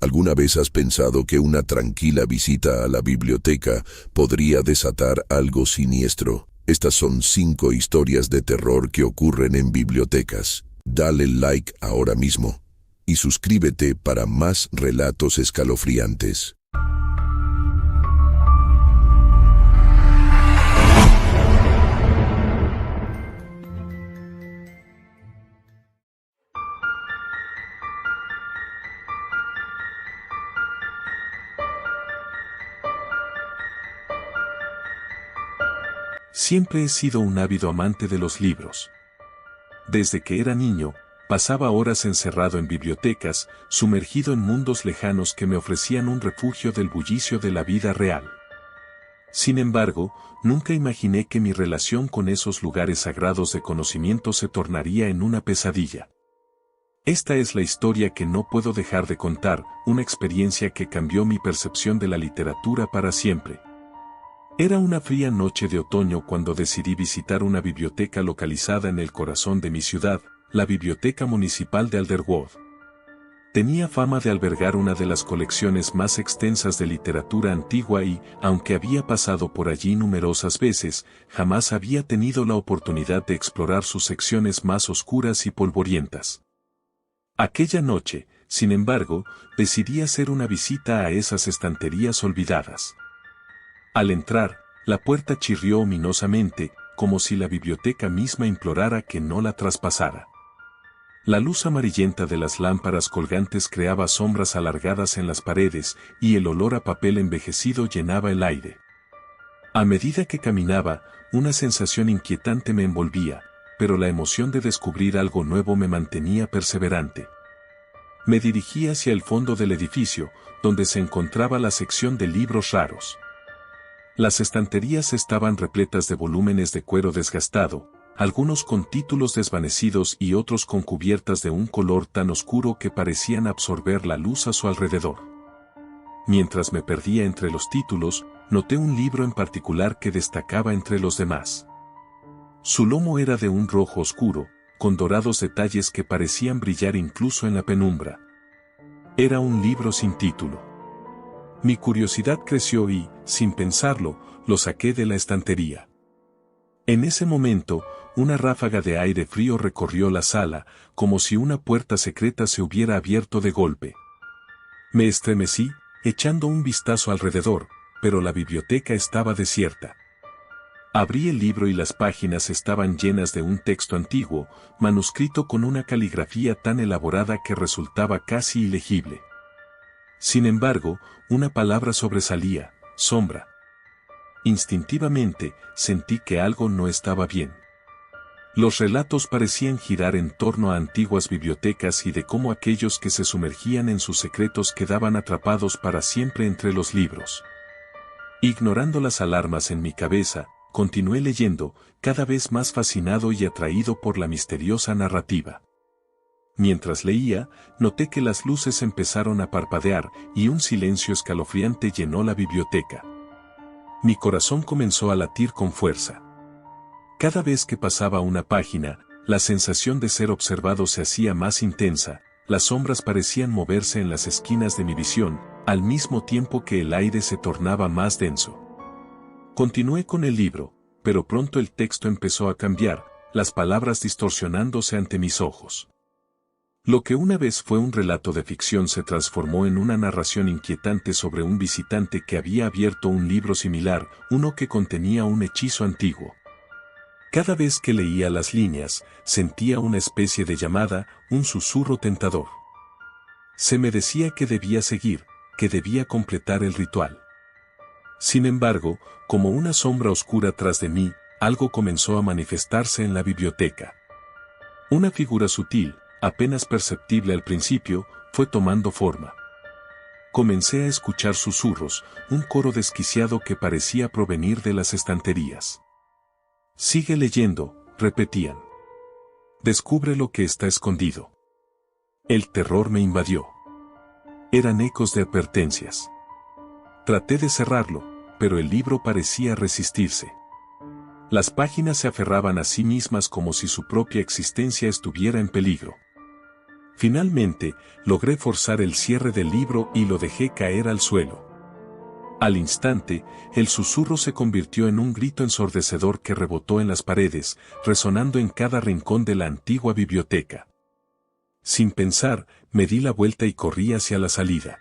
¿Alguna vez has pensado que una tranquila visita a la biblioteca podría desatar algo siniestro? Estas son 5 historias de terror que ocurren en bibliotecas. Dale like ahora mismo y suscríbete para más relatos escalofriantes. Siempre he sido un ávido amante de los libros. Desde que era niño, pasaba horas encerrado en bibliotecas, sumergido en mundos lejanos que me ofrecían un refugio del bullicio de la vida real. Sin embargo, nunca imaginé que mi relación con esos lugares sagrados de conocimiento se tornaría en una pesadilla. Esta es la historia que no puedo dejar de contar, una experiencia que cambió mi percepción de la literatura para siempre. Era una fría noche de otoño cuando decidí visitar una biblioteca localizada en el corazón de mi ciudad, la Biblioteca Municipal de Alderwood. Tenía fama de albergar una de las colecciones más extensas de literatura antigua y, aunque había pasado por allí numerosas veces, jamás había tenido la oportunidad de explorar sus secciones más oscuras y polvorientas. Aquella noche, sin embargo, decidí hacer una visita a esas estanterías olvidadas. Al entrar, la puerta chirrió ominosamente, como si la biblioteca misma implorara que no la traspasara. La luz amarillenta de las lámparas colgantes creaba sombras alargadas en las paredes, y el olor a papel envejecido llenaba el aire. A medida que caminaba, una sensación inquietante me envolvía, pero la emoción de descubrir algo nuevo me mantenía perseverante. Me dirigí hacia el fondo del edificio, donde se encontraba la sección de libros raros. Las estanterías estaban repletas de volúmenes de cuero desgastado, algunos con títulos desvanecidos y otros con cubiertas de un color tan oscuro que parecían absorber la luz a su alrededor. Mientras me perdía entre los títulos, noté un libro en particular que destacaba entre los demás. Su lomo era de un rojo oscuro, con dorados detalles que parecían brillar incluso en la penumbra. Era un libro sin título. Mi curiosidad creció y, sin pensarlo, lo saqué de la estantería. En ese momento, una ráfaga de aire frío recorrió la sala, como si una puerta secreta se hubiera abierto de golpe. Me estremecí, echando un vistazo alrededor, pero la biblioteca estaba desierta. Abrí el libro y las páginas estaban llenas de un texto antiguo, manuscrito con una caligrafía tan elaborada que resultaba casi ilegible. Sin embargo, una palabra sobresalía: sombra. Instintivamente, sentí que algo no estaba bien. Los relatos parecían girar en torno a antiguas bibliotecas y de cómo aquellos que se sumergían en sus secretos quedaban atrapados para siempre entre los libros. Ignorando las alarmas en mi cabeza, continué leyendo, cada vez más fascinado y atraído por la misteriosa narrativa. Mientras leía, noté que las luces empezaron a parpadear y un silencio escalofriante llenó la biblioteca. Mi corazón comenzó a latir con fuerza. Cada vez que pasaba una página, la sensación de ser observado se hacía más intensa, las sombras parecían moverse en las esquinas de mi visión, al mismo tiempo que el aire se tornaba más denso. Continué con el libro, pero pronto el texto empezó a cambiar, las palabras distorsionándose ante mis ojos. Lo que una vez fue un relato de ficción se transformó en una narración inquietante sobre un visitante que había abierto un libro similar, uno que contenía un hechizo antiguo. Cada vez que leía las líneas, sentía una especie de llamada, un susurro tentador. Se me decía que debía seguir, que debía completar el ritual. Sin embargo, como una sombra oscura tras de mí, algo comenzó a manifestarse en la biblioteca. Una figura sutil, apenas perceptible al principio, fue tomando forma. Comencé a escuchar susurros, un coro desquiciado que parecía provenir de las estanterías. Sigue leyendo, repetían. Descubre lo que está escondido. El terror me invadió. Eran ecos de advertencias. Traté de cerrarlo, pero el libro parecía resistirse. Las páginas se aferraban a sí mismas como si su propia existencia estuviera en peligro. Finalmente, logré forzar el cierre del libro y lo dejé caer al suelo. Al instante, el susurro se convirtió en un grito ensordecedor que rebotó en las paredes, resonando en cada rincón de la antigua biblioteca. Sin pensar, me di la vuelta y corrí hacia la salida.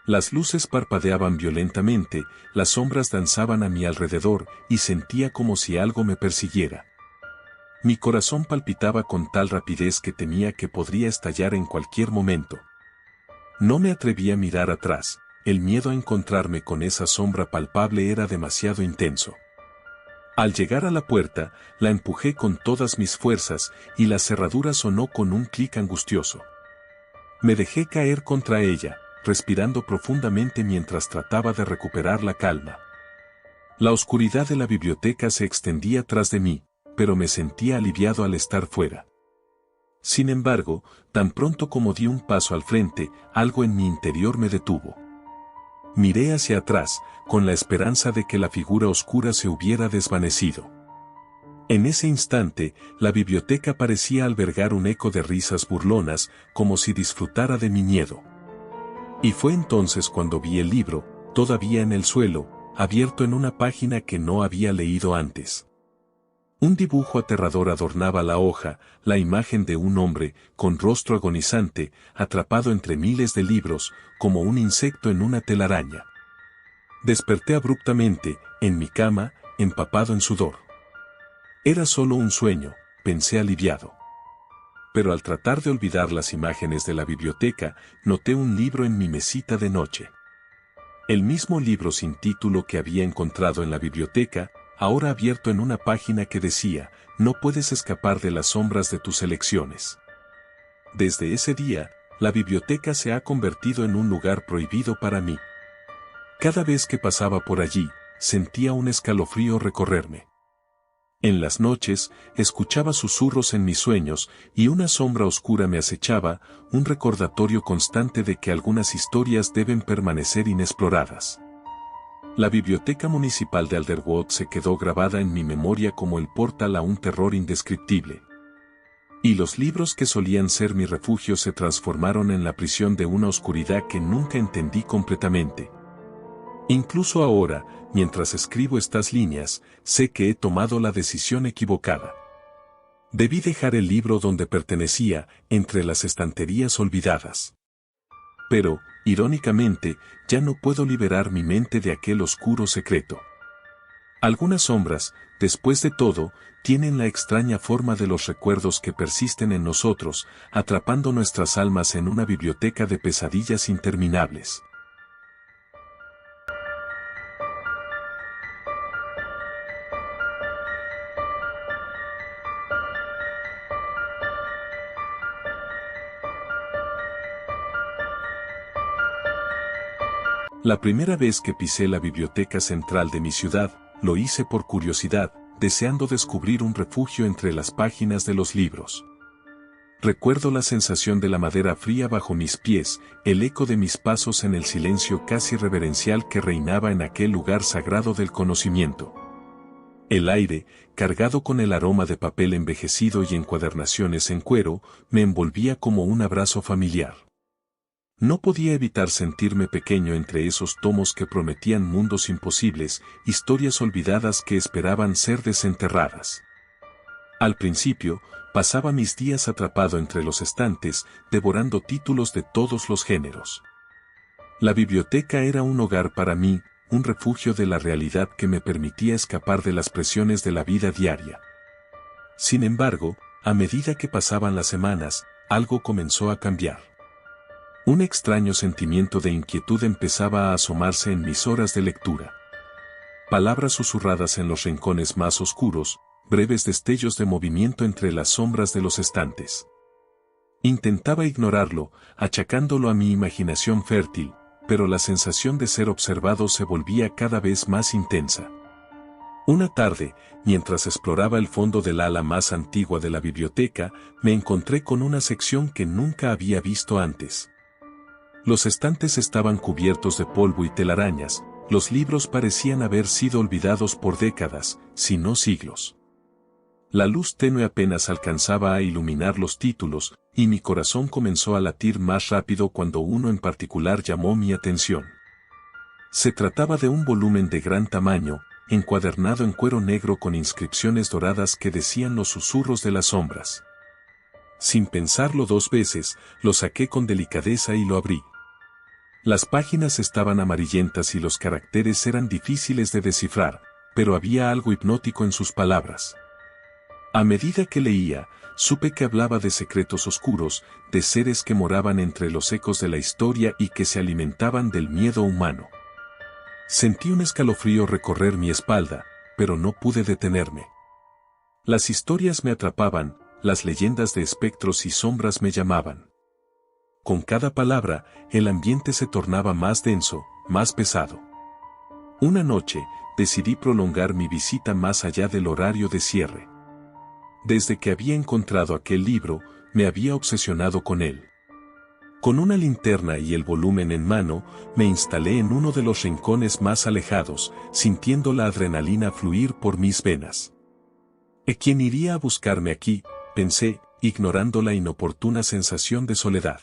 Las luces parpadeaban violentamente, las sombras danzaban a mi alrededor y sentía como si algo me persiguiera. Mi corazón palpitaba con tal rapidez que temía que podría estallar en cualquier momento. No me atreví a mirar atrás, el miedo a encontrarme con esa sombra palpable era demasiado intenso. Al llegar a la puerta, la empujé con todas mis fuerzas y la cerradura sonó con un clic angustioso. Me dejé caer contra ella, respirando profundamente mientras trataba de recuperar la calma. La oscuridad de la biblioteca se extendía tras de mí, pero me sentía aliviado al estar fuera. Sin embargo, tan pronto como di un paso al frente, algo en mi interior me detuvo. Miré hacia atrás, con la esperanza de que la figura oscura se hubiera desvanecido. En ese instante, la biblioteca parecía albergar un eco de risas burlonas, como si disfrutara de mi miedo. Y fue entonces cuando vi el libro, todavía en el suelo, abierto en una página que no había leído antes. Un dibujo aterrador adornaba la hoja, la imagen de un hombre, con rostro agonizante, atrapado entre miles de libros, como un insecto en una telaraña. Desperté abruptamente, en mi cama, empapado en sudor. Era solo un sueño, pensé aliviado. Pero al tratar de olvidar las imágenes de la biblioteca, noté un libro en mi mesita de noche. El mismo libro sin título que había encontrado en la biblioteca, ahora abierto en una página que decía, no puedes escapar de las sombras de tus elecciones. Desde ese día, la biblioteca se ha convertido en un lugar prohibido para mí. Cada vez que pasaba por allí, sentía un escalofrío recorrerme. En las noches, escuchaba susurros en mis sueños y una sombra oscura me acechaba, un recordatorio constante de que algunas historias deben permanecer inexploradas. La biblioteca municipal de Alderwood se quedó grabada en mi memoria como el portal a un terror indescriptible. Y los libros que solían ser mi refugio se transformaron en la prisión de una oscuridad que nunca entendí completamente. Incluso ahora, mientras escribo estas líneas, sé que he tomado la decisión equivocada. Debí dejar el libro donde pertenecía, entre las estanterías olvidadas. Pero, irónicamente, ya no puedo liberar mi mente de aquel oscuro secreto. Algunas sombras, después de todo, tienen la extraña forma de los recuerdos que persisten en nosotros, atrapando nuestras almas en una biblioteca de pesadillas interminables. La primera vez que pisé la biblioteca central de mi ciudad, lo hice por curiosidad, deseando descubrir un refugio entre las páginas de los libros. Recuerdo la sensación de la madera fría bajo mis pies, el eco de mis pasos en el silencio casi reverencial que reinaba en aquel lugar sagrado del conocimiento. El aire, cargado con el aroma de papel envejecido y encuadernaciones en cuero, me envolvía como un abrazo familiar. No podía evitar sentirme pequeño entre esos tomos que prometían mundos imposibles, historias olvidadas que esperaban ser desenterradas. Al principio, pasaba mis días atrapado entre los estantes, devorando títulos de todos los géneros. La biblioteca era un hogar para mí, un refugio de la realidad que me permitía escapar de las presiones de la vida diaria. Sin embargo, a medida que pasaban las semanas, algo comenzó a cambiar. Un extraño sentimiento de inquietud empezaba a asomarse en mis horas de lectura. Palabras susurradas en los rincones más oscuros, breves destellos de movimiento entre las sombras de los estantes. Intentaba ignorarlo, achacándolo a mi imaginación fértil, pero la sensación de ser observado se volvía cada vez más intensa. Una tarde, mientras exploraba el fondo del ala más antigua de la biblioteca, me encontré con una sección que nunca había visto antes. Los estantes estaban cubiertos de polvo y telarañas, los libros parecían haber sido olvidados por décadas, si no siglos. La luz tenue apenas alcanzaba a iluminar los títulos, y mi corazón comenzó a latir más rápido cuando uno en particular llamó mi atención. Se trataba de un volumen de gran tamaño, encuadernado en cuero negro con inscripciones doradas que decían los susurros de las sombras. Sin pensarlo dos veces, lo saqué con delicadeza y lo abrí. Las páginas estaban amarillentas y los caracteres eran difíciles de descifrar, pero había algo hipnótico en sus palabras. A medida que leía, supe que hablaba de secretos oscuros, de seres que moraban entre los ecos de la historia y que se alimentaban del miedo humano. Sentí un escalofrío recorrer mi espalda, pero no pude detenerme. Las historias me atrapaban, las leyendas de espectros y sombras me llamaban. Con cada palabra, el ambiente se tornaba más denso, más pesado. Una noche, decidí prolongar mi visita más allá del horario de cierre. Desde que había encontrado aquel libro, me había obsesionado con él. Con una linterna y el volumen en mano, me instalé en uno de los rincones más alejados, sintiendo la adrenalina fluir por mis venas. ¿Quién iría a buscarme aquí?, pensé, ignorando la inoportuna sensación de soledad.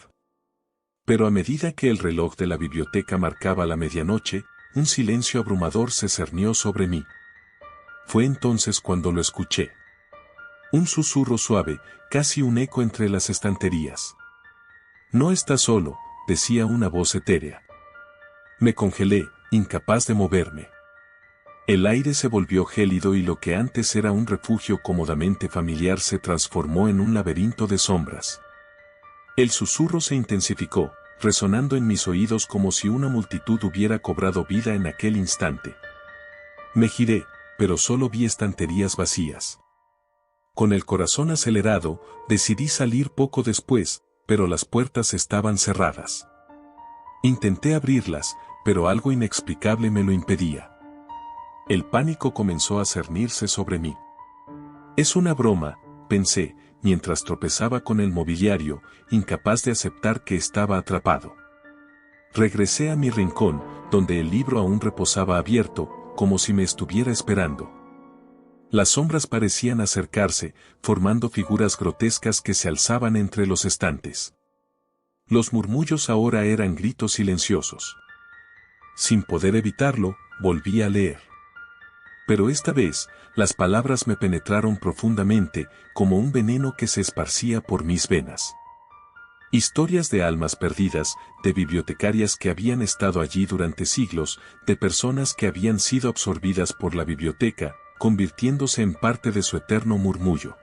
Pero a medida que el reloj de la biblioteca marcaba la medianoche, un silencio abrumador se cernió sobre mí. Fue entonces cuando lo escuché. Un susurro suave, casi un eco entre las estanterías. «No estás solo», decía una voz etérea. Me congelé, incapaz de moverme. El aire se volvió gélido y lo que antes era un refugio cómodamente familiar se transformó en un laberinto de sombras. El susurro se intensificó, resonando en mis oídos como si una multitud hubiera cobrado vida en aquel instante. Me giré, pero solo vi estanterías vacías. Con el corazón acelerado, decidí salir poco después, pero las puertas estaban cerradas. Intenté abrirlas, pero algo inexplicable me lo impedía. El pánico comenzó a cernirse sobre mí. Es una broma, pensé, mientras tropezaba con el mobiliario, incapaz de aceptar que estaba atrapado. Regresé a mi rincón, donde el libro aún reposaba abierto, como si me estuviera esperando. Las sombras parecían acercarse, formando figuras grotescas que se alzaban entre los estantes. Los murmullos ahora eran gritos silenciosos. Sin poder evitarlo, volví a leer. Pero esta vez, las palabras me penetraron profundamente, como un veneno que se esparcía por mis venas. Historias de almas perdidas, de bibliotecarias que habían estado allí durante siglos, de personas que habían sido absorbidas por la biblioteca, convirtiéndose en parte de su eterno murmullo.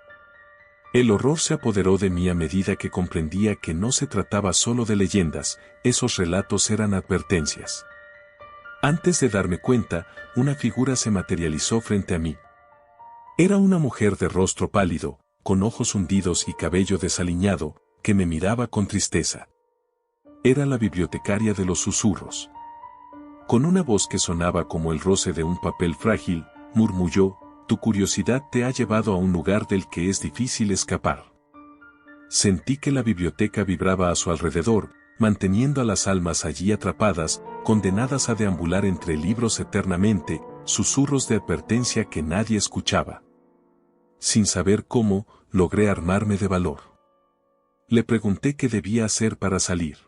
El horror se apoderó de mí a medida que comprendía que no se trataba solo de leyendas, esos relatos eran advertencias. Antes de darme cuenta, una figura se materializó frente a mí. Era una mujer de rostro pálido, con ojos hundidos y cabello desaliñado, que me miraba con tristeza. Era la bibliotecaria de los susurros. Con una voz que sonaba como el roce de un papel frágil, murmulló: «Tu curiosidad te ha llevado a un lugar del que es difícil escapar». Sentí que la biblioteca vibraba a su alrededor, manteniendo a las almas allí atrapadas, condenadas a deambular entre libros eternamente, susurros de advertencia que nadie escuchaba. Sin saber cómo, logré armarme de valor. Le pregunté qué debía hacer para salir.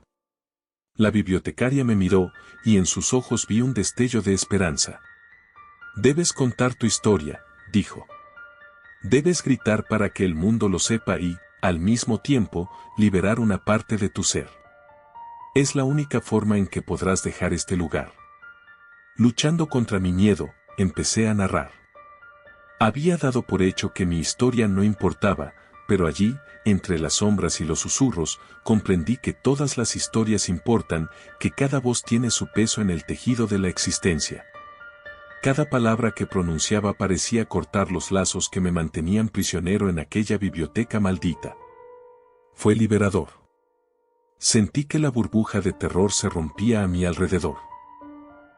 La bibliotecaria me miró, y en sus ojos vi un destello de esperanza. «Debes contar tu historia», dijo. «Debes gritar para que el mundo lo sepa y, al mismo tiempo, liberar una parte de tu ser. Es la única forma en que podrás dejar este lugar». Luchando contra mi miedo, empecé a narrar. Había dado por hecho que mi historia no importaba, pero allí, entre las sombras y los susurros, comprendí que todas las historias importan, que cada voz tiene su peso en el tejido de la existencia. Cada palabra que pronunciaba parecía cortar los lazos que me mantenían prisionero en aquella biblioteca maldita. Fue liberador. Sentí que la burbuja de terror se rompía a mi alrededor.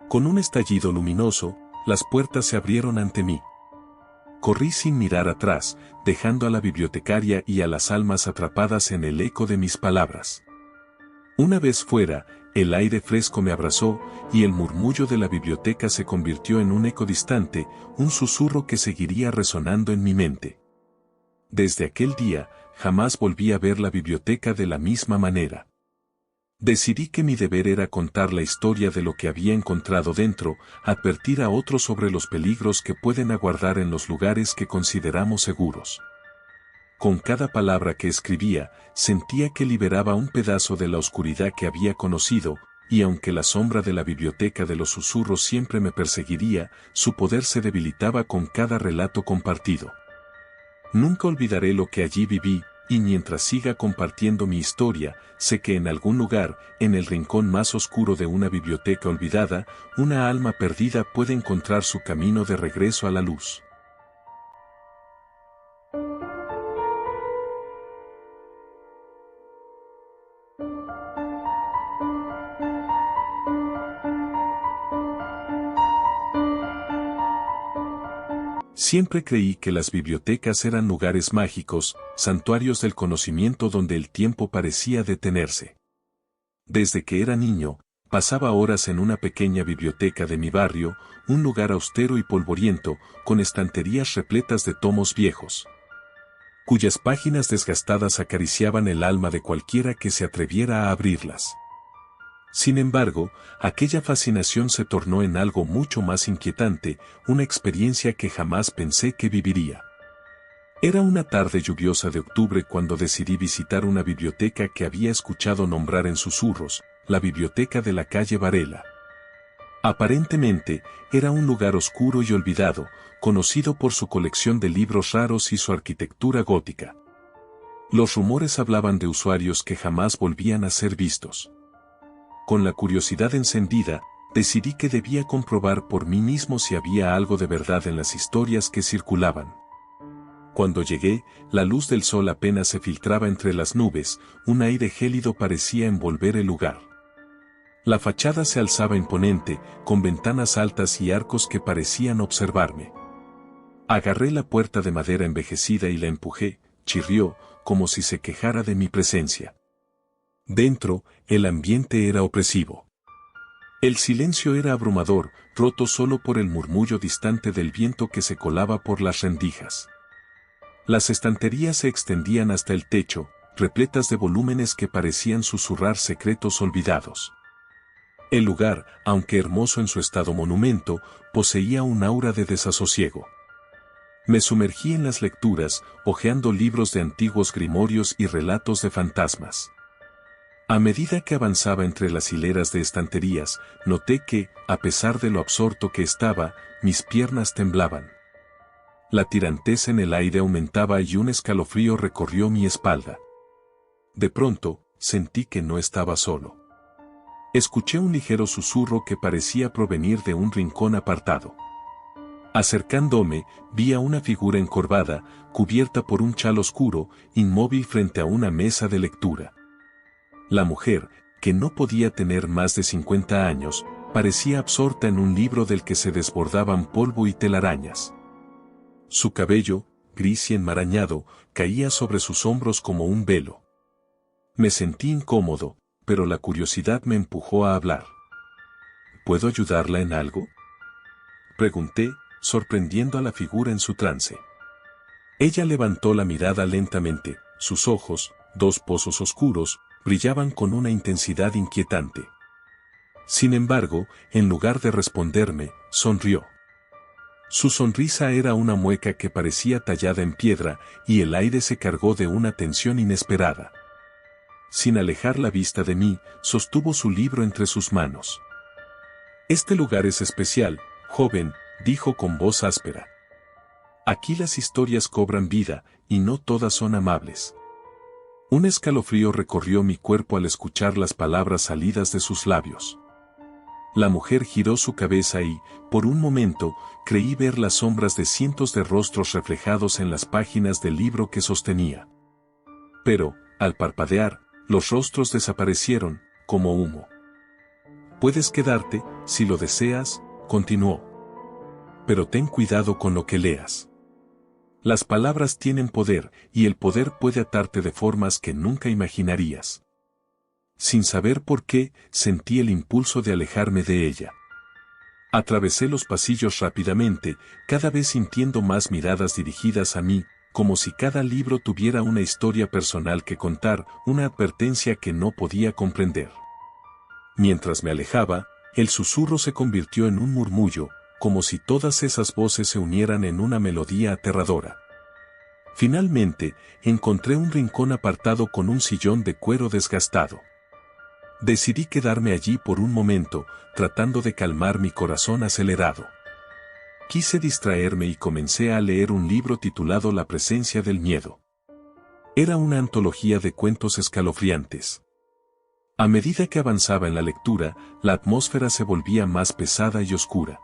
Con un estallido luminoso, las puertas se abrieron ante mí. Corrí sin mirar atrás, dejando a la bibliotecaria y a las almas atrapadas en el eco de mis palabras. Una vez fuera, el aire fresco me abrazó, y el murmullo de la biblioteca se convirtió en un eco distante, un susurro que seguiría resonando en mi mente. Desde aquel día, jamás volví a ver la biblioteca de la misma manera. Decidí que mi deber era contar la historia de lo que había encontrado dentro, advertir a otros sobre los peligros que pueden aguardar en los lugares que consideramos seguros. Con cada palabra que escribía, sentía que liberaba un pedazo de la oscuridad que había conocido, y aunque la sombra de la biblioteca de los susurros siempre me perseguiría, su poder se debilitaba con cada relato compartido. Nunca olvidaré lo que allí viví, y mientras siga compartiendo mi historia, sé que en algún lugar, en el rincón más oscuro de una biblioteca olvidada, una alma perdida puede encontrar su camino de regreso a la luz. Siempre creí que las bibliotecas eran lugares mágicos, santuarios del conocimiento donde el tiempo parecía detenerse. Desde que era niño, pasaba horas en una pequeña biblioteca de mi barrio, un lugar austero y polvoriento, con estanterías repletas de tomos viejos, cuyas páginas desgastadas acariciaban el alma de cualquiera que se atreviera a abrirlas. Sin embargo, aquella fascinación se tornó en algo mucho más inquietante, una experiencia que jamás pensé que viviría. Era una tarde lluviosa de octubre cuando decidí visitar una biblioteca que había escuchado nombrar en susurros, la biblioteca de la calle Varela. Aparentemente, era un lugar oscuro y olvidado, conocido por su colección de libros raros y su arquitectura gótica. Los rumores hablaban de usuarios que jamás volvían a ser vistos. Con la curiosidad encendida, decidí que debía comprobar por mí mismo si había algo de verdad en las historias que circulaban. Cuando llegué, la luz del sol apenas se filtraba entre las nubes, un aire gélido parecía envolver el lugar. La fachada se alzaba imponente, con ventanas altas y arcos que parecían observarme. Agarré la puerta de madera envejecida y la empujé, chirrió, como si se quejara de mi presencia. Dentro, el ambiente era opresivo. El silencio era abrumador, roto solo por el murmullo distante del viento que se colaba por las rendijas. Las estanterías se extendían hasta el techo, repletas de volúmenes que parecían susurrar secretos olvidados. El lugar, aunque hermoso en su estado monumento, poseía un aura de desasosiego. Me sumergí en las lecturas, hojeando libros de antiguos grimorios y relatos de fantasmas. A medida que avanzaba entre las hileras de estanterías, noté que, a pesar de lo absorto que estaba, mis piernas temblaban. La tirantez en el aire aumentaba y un escalofrío recorrió mi espalda. De pronto, sentí que no estaba solo. Escuché un ligero susurro que parecía provenir de un rincón apartado. Acercándome, vi a una figura encorvada, cubierta por un chal oscuro, inmóvil frente a una mesa de lectura. La mujer, que no podía tener más de 50 años, parecía absorta en un libro del que se desbordaban polvo y telarañas. Su cabello, gris y enmarañado, caía sobre sus hombros como un velo. Me sentí incómodo, pero la curiosidad me empujó a hablar. ¿Puedo ayudarla en algo?, pregunté, sorprendiendo a la figura en su trance. Ella levantó la mirada lentamente, sus ojos, dos pozos oscuros, brillaban con una intensidad inquietante. Sin embargo, en lugar de responderme, sonrió. Su sonrisa era una mueca que parecía tallada en piedra, y el aire se cargó de una tensión inesperada. Sin alejar la vista de mí, sostuvo su libro entre sus manos. «Este lugar es especial, joven», dijo con voz áspera. «Aquí las historias cobran vida, y no todas son amables». Un escalofrío recorrió mi cuerpo al escuchar las palabras salidas de sus labios. La mujer giró su cabeza y, por un momento, creí ver las sombras de cientos de rostros reflejados en las páginas del libro que sostenía. Pero, al parpadear, los rostros desaparecieron, como humo. «Puedes quedarte, si lo deseas», continuó. «Pero ten cuidado con lo que leas. Las palabras tienen poder, y el poder puede atarte de formas que nunca imaginarías». Sin saber por qué, sentí el impulso de alejarme de ella. Atravesé los pasillos rápidamente, cada vez sintiendo más miradas dirigidas a mí, como si cada libro tuviera una historia personal que contar, una advertencia que no podía comprender. Mientras me alejaba, el susurro se convirtió en un murmullo, como si todas esas voces se unieran en una melodía aterradora. Finalmente, encontré un rincón apartado con un sillón de cuero desgastado. Decidí quedarme allí por un momento, tratando de calmar mi corazón acelerado. Quise distraerme y comencé a leer un libro titulado La presencia del miedo. Era una antología de cuentos escalofriantes. A medida que avanzaba en la lectura, la atmósfera se volvía más pesada y oscura.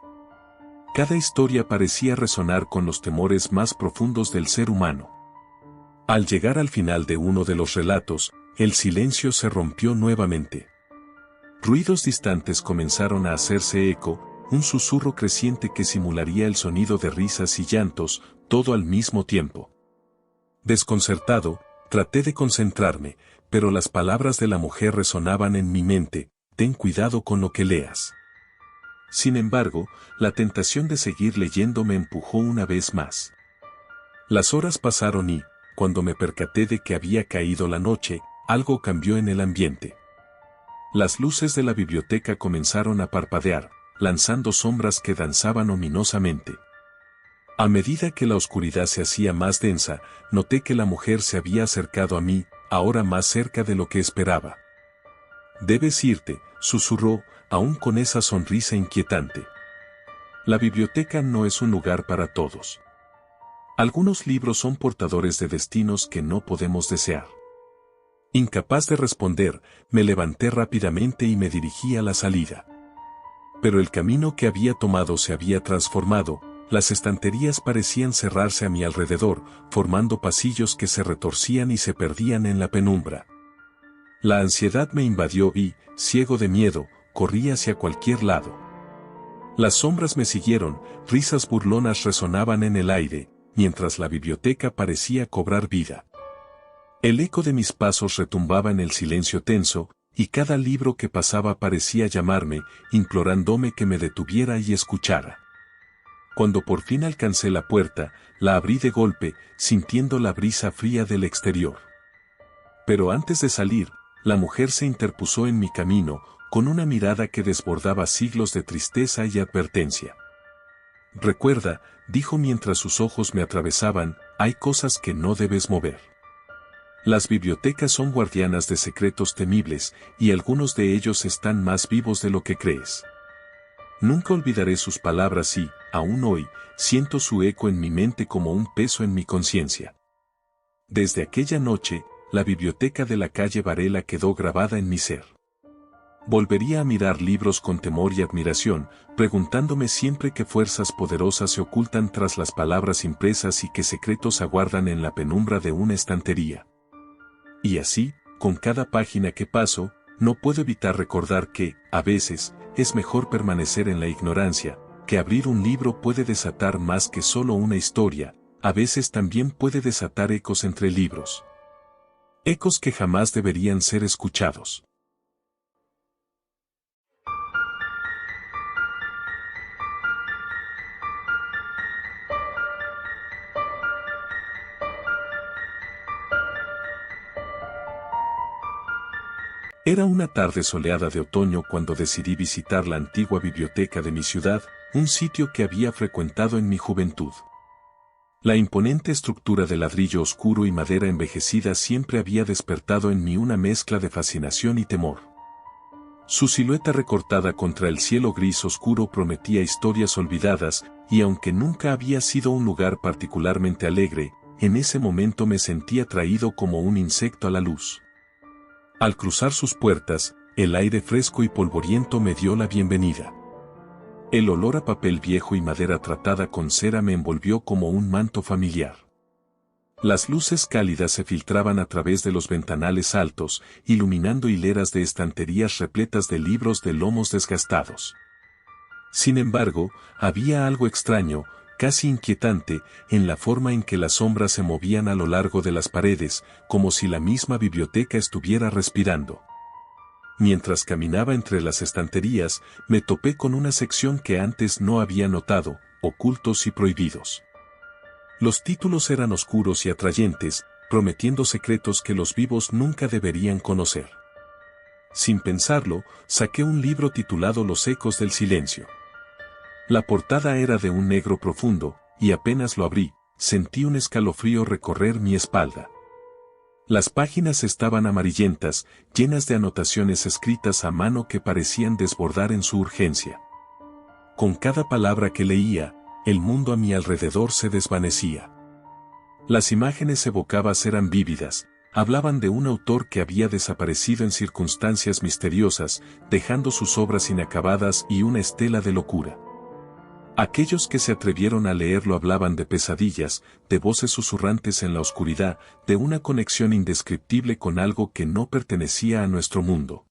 Cada historia parecía resonar con los temores más profundos del ser humano. Al llegar al final de uno de los relatos, el silencio se rompió nuevamente. Ruidos distantes comenzaron a hacerse eco, un susurro creciente que simularía el sonido de risas y llantos, todo al mismo tiempo. Desconcertado, traté de concentrarme, pero las palabras de la mujer resonaban en mi mente: ten cuidado con lo que leas. Sin embargo, la tentación de seguir leyendo me empujó una vez más. Las horas pasaron y, cuando me percaté de que había caído la noche, algo cambió en el ambiente. Las luces de la biblioteca comenzaron a parpadear, lanzando sombras que danzaban ominosamente. A medida que la oscuridad se hacía más densa, noté que la mujer se había acercado a mí, ahora más cerca de lo que esperaba. «Debes irte», susurró, aún con esa sonrisa inquietante. La biblioteca no es un lugar para todos. Algunos libros son portadores de destinos que no podemos desear. Incapaz de responder, me levanté rápidamente y me dirigí a la salida. Pero el camino que había tomado se había transformado, las estanterías parecían cerrarse a mi alrededor, formando pasillos que se retorcían y se perdían en la penumbra. La ansiedad me invadió y, ciego de miedo, corrí hacia cualquier lado. Las sombras me siguieron, risas burlonas resonaban en el aire, mientras la biblioteca parecía cobrar vida. El eco de mis pasos retumbaba en el silencio tenso, y cada libro que pasaba parecía llamarme, implorándome que me detuviera y escuchara. Cuando por fin alcancé la puerta, la abrí de golpe, sintiendo la brisa fría del exterior. Pero antes de salir, la mujer se interpuso en mi camino, con una mirada que desbordaba siglos de tristeza y advertencia. «Recuerda», dijo mientras sus ojos me atravesaban, «hay cosas que no debes mover». Las bibliotecas son guardianas de secretos temibles, y algunos de ellos están más vivos de lo que crees. Nunca olvidaré sus palabras y, aún hoy, siento su eco en mi mente como un peso en mi conciencia. Desde aquella noche, la biblioteca de la calle Varela quedó grabada en mi ser. Volvería a mirar libros con temor y admiración, preguntándome siempre qué fuerzas poderosas se ocultan tras las palabras impresas y qué secretos aguardan en la penumbra de una estantería. Y así, con cada página que paso, no puedo evitar recordar que, a veces, es mejor permanecer en la ignorancia, que abrir un libro puede desatar más que solo una historia, a veces también puede desatar ecos entre libros. Ecos que jamás deberían ser escuchados. Era una tarde soleada de otoño cuando decidí visitar la antigua biblioteca de mi ciudad, un sitio que había frecuentado en mi juventud. La imponente estructura de ladrillo oscuro y madera envejecida siempre había despertado en mí una mezcla de fascinación y temor. Su silueta recortada contra el cielo gris oscuro prometía historias olvidadas, y aunque nunca había sido un lugar particularmente alegre, en ese momento me sentí atraído como un insecto a la luz. Al cruzar sus puertas, el aire fresco y polvoriento me dio la bienvenida. El olor a papel viejo y madera tratada con cera me envolvió como un manto familiar. Las luces cálidas se filtraban a través de los ventanales altos, iluminando hileras de estanterías repletas de libros de lomos desgastados. Sin embargo, había algo extraño, casi inquietante, en la forma en que las sombras se movían a lo largo de las paredes, como si la misma biblioteca estuviera respirando. Mientras caminaba entre las estanterías, me topé con una sección que antes no había notado: ocultos y prohibidos. Los títulos eran oscuros y atrayentes, prometiendo secretos que los vivos nunca deberían conocer. Sin pensarlo, saqué un libro titulado Los ecos del silencio. La portada era de un negro profundo, y apenas lo abrí, sentí un escalofrío recorrer mi espalda. Las páginas estaban amarillentas, llenas de anotaciones escritas a mano que parecían desbordar en su urgencia. Con cada palabra que leía, el mundo a mi alrededor se desvanecía. Las imágenes evocadas eran vívidas, hablaban de un autor que había desaparecido en circunstancias misteriosas, dejando sus obras inacabadas y una estela de locura. Aquellos que se atrevieron a leerlo hablaban de pesadillas, de voces susurrantes en la oscuridad, de una conexión indescriptible con algo que no pertenecía a nuestro mundo.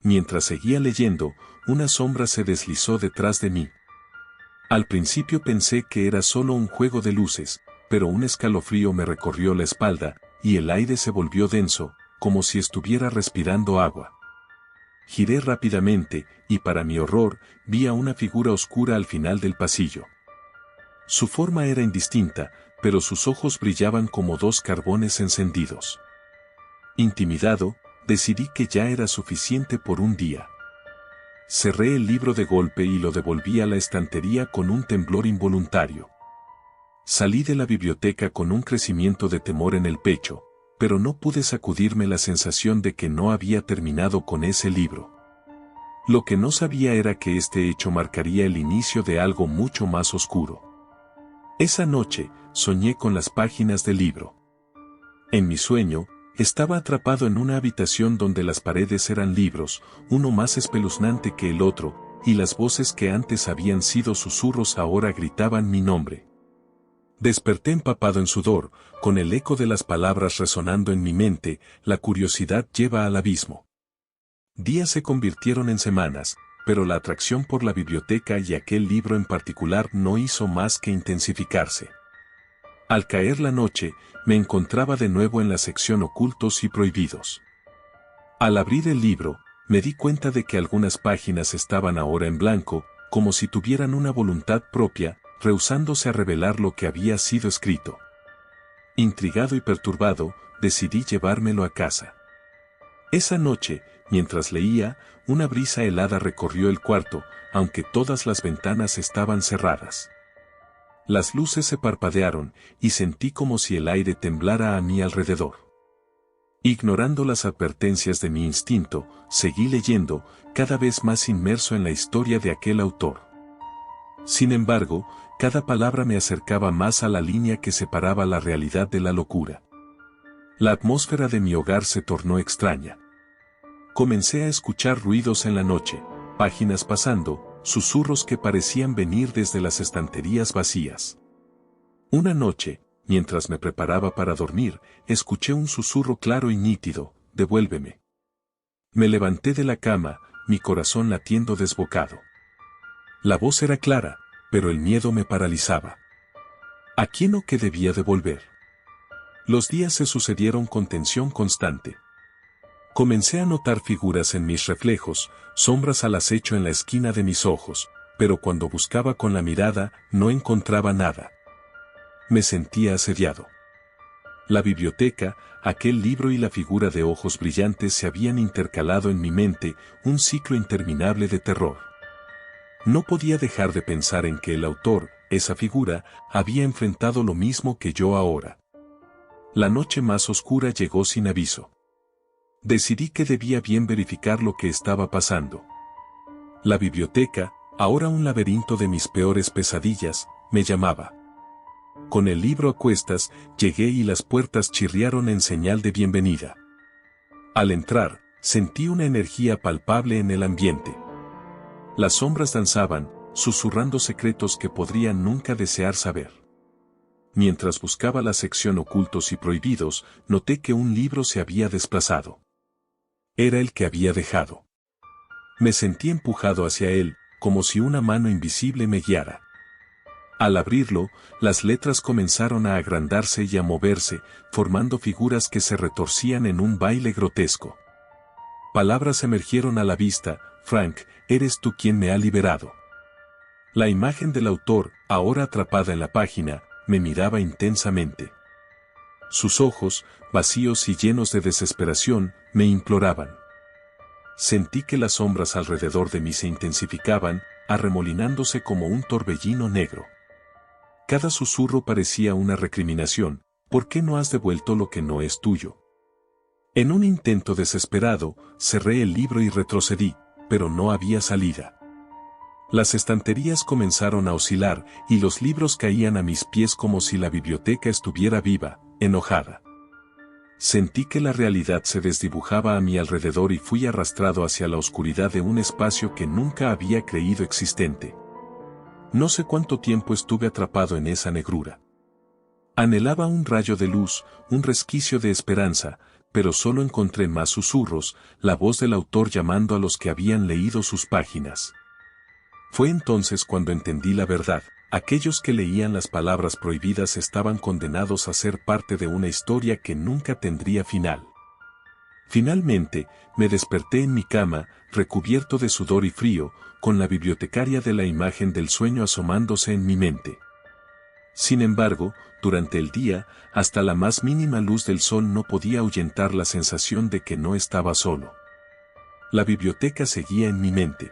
Mientras seguía leyendo, una sombra se deslizó detrás de mí. Al principio pensé que era solo un juego de luces, pero un escalofrío me recorrió la espalda, y el aire se volvió denso, como si estuviera respirando agua. Giré rápidamente, y para mi horror, vi a una figura oscura al final del pasillo. Su forma era indistinta, pero sus ojos brillaban como dos carbones encendidos. Intimidado, decidí que ya era suficiente por un día. Cerré el libro de golpe y lo devolví a la estantería con un temblor involuntario. Salí de la biblioteca con un crecimiento de temor en el pecho, pero no pude sacudirme la sensación de que no había terminado con ese libro. Lo que no sabía era que este hecho marcaría el inicio de algo mucho más oscuro. Esa noche, soñé con las páginas del libro. En mi sueño, estaba atrapado en una habitación donde las paredes eran libros, uno más espeluznante que el otro, y las voces que antes habían sido susurros ahora gritaban mi nombre. Desperté empapado en sudor, con el eco de las palabras resonando en mi mente, la curiosidad lleva al abismo. Días se convirtieron en semanas, pero la atracción por la biblioteca y aquel libro en particular no hizo más que intensificarse. Al caer la noche, me encontraba de nuevo en la sección ocultos y prohibidos. Al abrir el libro, me di cuenta de que algunas páginas estaban ahora en blanco, como si tuvieran una voluntad propia, rehusándose a revelar lo que había sido escrito. Intrigado y perturbado, decidí llevármelo a casa. Esa noche, mientras leía, una brisa helada recorrió el cuarto, aunque todas las ventanas estaban cerradas. Las luces se parpadearon, y sentí como si el aire temblara a mi alrededor. Ignorando las advertencias de mi instinto, seguí leyendo, cada vez más inmerso en la historia de aquel autor. Sin embargo, cada palabra me acercaba más a la línea que separaba la realidad de la locura. La atmósfera de mi hogar se tornó extraña. Comencé a escuchar ruidos en la noche, páginas pasando, susurros que parecían venir desde las estanterías vacías. Una noche, mientras me preparaba para dormir, escuché un susurro claro y nítido: «Devuélveme». Me levanté de la cama, mi corazón latiendo desbocado. La voz era clara, pero el miedo me paralizaba. ¿A quién o qué debía devolver? Los días se sucedieron con tensión constante. Comencé a notar figuras en mis reflejos, sombras al acecho en la esquina de mis ojos, pero cuando buscaba con la mirada, no encontraba nada. Me sentía asediado. La biblioteca, aquel libro y la figura de ojos brillantes se habían intercalado en mi mente, un ciclo interminable de terror. No podía dejar de pensar en que el autor, esa figura, había enfrentado lo mismo que yo ahora. La noche más oscura llegó sin aviso. Decidí que debía bien verificar lo que estaba pasando. La biblioteca, ahora un laberinto de mis peores pesadillas, me llamaba. Con el libro a cuestas, llegué y las puertas chirriaron en señal de bienvenida. Al entrar, sentí una energía palpable en el ambiente. Las sombras danzaban, susurrando secretos que podrían nunca desear saber. Mientras buscaba la sección ocultos y prohibidos, noté que un libro se había desplazado. Era el que había dejado. Me sentí empujado hacia él, como si una mano invisible me guiara. Al abrirlo, las letras comenzaron a agrandarse y a moverse, formando figuras que se retorcían en un baile grotesco. Palabras emergieron a la vista: «Frank, eres tú quien me ha liberado». La imagen del autor, ahora atrapada en la página, me miraba intensamente. Sus ojos, vacíos y llenos de desesperación, me imploraban. Sentí que las sombras alrededor de mí se intensificaban, arremolinándose como un torbellino negro. Cada susurro parecía una recriminación: ¿por qué no has devuelto lo que no es tuyo? En un intento desesperado, cerré el libro y retrocedí, pero no había salida. Las estanterías comenzaron a oscilar y los libros caían a mis pies como si la biblioteca estuviera viva, enojada. Sentí que la realidad se desdibujaba a mi alrededor y fui arrastrado hacia la oscuridad de un espacio que nunca había creído existente. No sé cuánto tiempo estuve atrapado en esa negrura. Anhelaba un rayo de luz, un resquicio de esperanza, pero solo encontré más susurros, la voz del autor llamando a los que habían leído sus páginas. Fue entonces cuando entendí la verdad: aquellos que leían las palabras prohibidas estaban condenados a ser parte de una historia que nunca tendría final. Finalmente, me desperté en mi cama, recubierto de sudor y frío, con la bibliotecaria de la imagen del sueño asomándose en mi mente. Sin embargo, durante el día, hasta la más mínima luz del sol no podía ahuyentar la sensación de que no estaba solo. La biblioteca seguía en mi mente.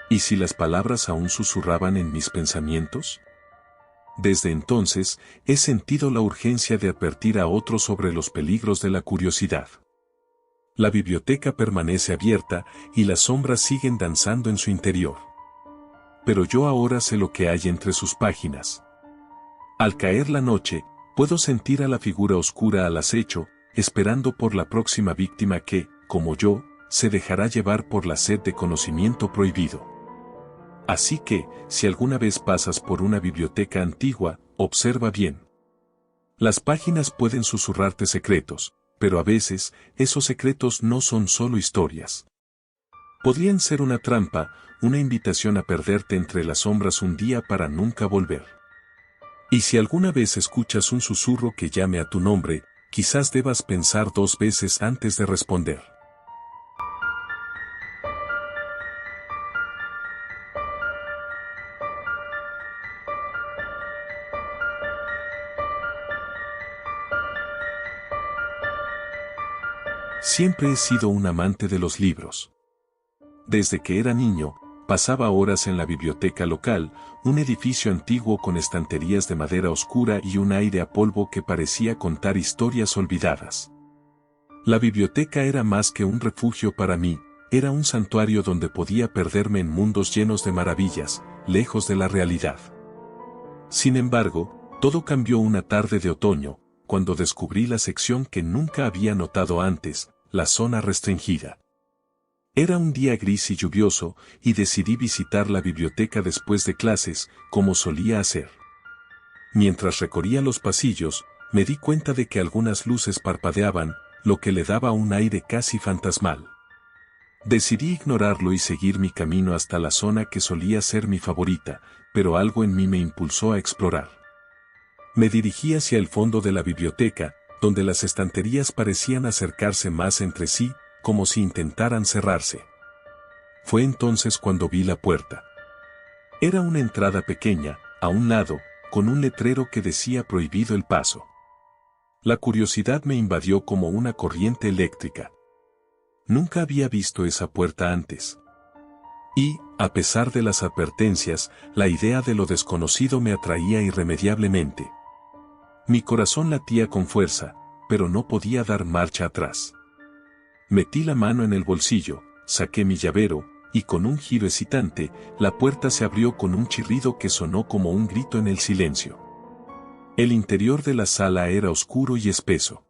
¿Y si las palabras aún susurraban en mis pensamientos? Desde entonces, he sentido la urgencia de advertir a otros sobre los peligros de la curiosidad. La biblioteca permanece abierta y las sombras siguen danzando en su interior. Pero yo ahora sé lo que hay entre sus páginas. Al caer la noche, puedo sentir a la figura oscura al acecho, esperando por la próxima víctima que, como yo, se dejará llevar por la sed de conocimiento prohibido. Así que, si alguna vez pasas por una biblioteca antigua, observa bien. Las páginas pueden susurrarte secretos, pero a veces, esos secretos no son solo historias. Podrían ser una trampa, una invitación a perderte entre las sombras un día para nunca volver. Y si alguna vez escuchas un susurro que llame a tu nombre, quizás debas pensar 2 veces antes de responder. Siempre he sido un amante de los libros. Desde que era niño, pasaba horas en la biblioteca local, un edificio antiguo con estanterías de madera oscura y un aire a polvo que parecía contar historias olvidadas. La biblioteca era más que un refugio para mí, era un santuario donde podía perderme en mundos llenos de maravillas, lejos de la realidad. Sin embargo, todo cambió una tarde de otoño, cuando descubrí la sección que nunca había notado antes, la zona restringida. Era un día gris y lluvioso, y decidí visitar la biblioteca después de clases, como solía hacer. Mientras recorría los pasillos, me di cuenta de que algunas luces parpadeaban, lo que le daba un aire casi fantasmal. Decidí ignorarlo y seguir mi camino hasta la zona que solía ser mi favorita, pero algo en mí me impulsó a explorar. Me dirigí hacia el fondo de la biblioteca, donde las estanterías parecían acercarse más entre sí, como si intentaran cerrarse. Fue entonces cuando vi la puerta. Era una entrada pequeña, a un lado, con un letrero que decía prohibido el paso. La curiosidad me invadió como una corriente eléctrica. Nunca había visto esa puerta antes. Y, a pesar de las advertencias, la idea de lo desconocido me atraía irremediablemente. Mi corazón latía con fuerza, pero no podía dar marcha atrás. Metí la mano en el bolsillo, saqué mi llavero, y con un giro excitante, la puerta se abrió con un chirrido que sonó como un grito en el silencio. El interior de la sala era oscuro y espeso.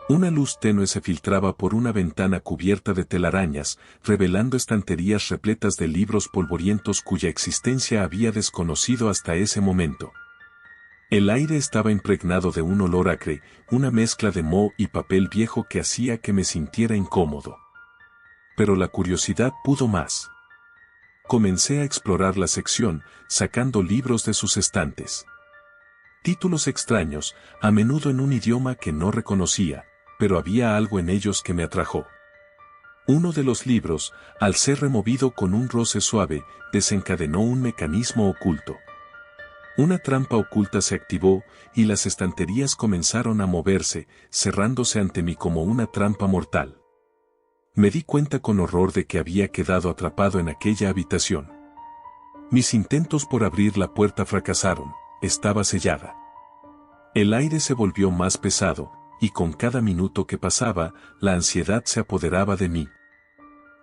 Una luz tenue se filtraba por una ventana cubierta de telarañas, revelando estanterías repletas de libros polvorientos cuya existencia había desconocido hasta ese momento. El aire estaba impregnado de un olor acre, una mezcla de moho y papel viejo que hacía que me sintiera incómodo. Pero la curiosidad pudo más. Comencé a explorar la sección, sacando libros de sus estantes. Títulos extraños, a menudo en un idioma que no reconocía, pero había algo en ellos que me atrajo. Uno de los libros, al ser removido con un roce suave, desencadenó un mecanismo oculto. Una trampa oculta se activó y las estanterías comenzaron a moverse, cerrándose ante mí como una trampa mortal. Me di cuenta con horror de que había quedado atrapado en aquella habitación. Mis intentos por abrir la puerta fracasaron, estaba sellada. El aire se volvió más pesado, y con cada minuto que pasaba, la ansiedad se apoderaba de mí.